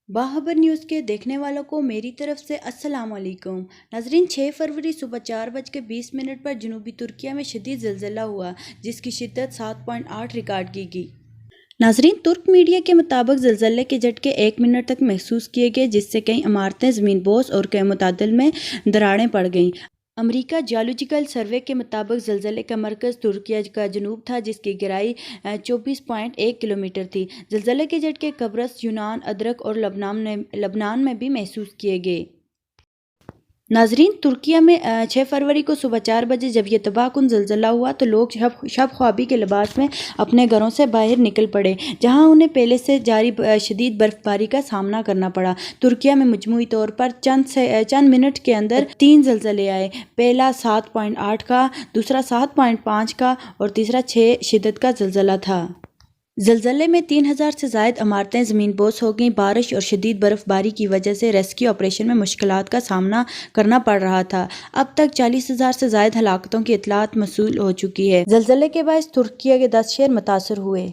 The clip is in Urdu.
باخبر نیوز کے دیکھنے والوں کو میری طرف سے السلام علیکم۔ ناظرین، 6 فروری صبح 4:20 پر جنوبی ترکیہ میں شدید زلزلہ ہوا جس کی شدت 7.8 ریکارڈ کی گئی۔ ناظرین، ترک میڈیا کے مطابق زلزلے کے جھٹکے 1 منٹ تک محسوس کیے گئے جس سے کئی عمارتیں زمین بوس اور کئی متعدل میں دراڑیں پڑ گئیں۔ امریکہ جیولوجیکل سروے کے مطابق زلزلے کا مرکز ترکیہ کا جنوب تھا جس کی گہرائی 24.1 کلومیٹر تھی۔ زلزلے کے جھٹکے قبرص، یونان، عراق اور لبنان میں بھی محسوس کیے گئے۔ ناظرین، ترکیہ میں 6 فروری کو صبح 4 بجے جب یہ تباہ کن زلزلہ ہوا تو لوگ شب خوابی کے لباس میں اپنے گھروں سے باہر نکل پڑے جہاں انہیں پہلے سے جاری شدید برف باری کا سامنا کرنا پڑا۔ ترکیہ میں مجموعی طور پر چند منٹ کے اندر 3 زلزلے آئے، پہلا 7.8 کا، دوسرا 7.5 کا اور تیسرا 6 شدت کا زلزلہ تھا۔ زلزلے میں 3000 سے زائد عمارتیں زمین بوس ہو گئیں۔ بارش اور شدید برف باری کی وجہ سے ریسکیو آپریشن میں مشکلات کا سامنا کرنا پڑ رہا تھا۔ اب تک 40,000 سے زائد ہلاکتوں کی اطلاعات موصول ہو چکی ہیں۔ زلزلے کے باعث ترکیہ کے 10 شہر متاثر ہوئے۔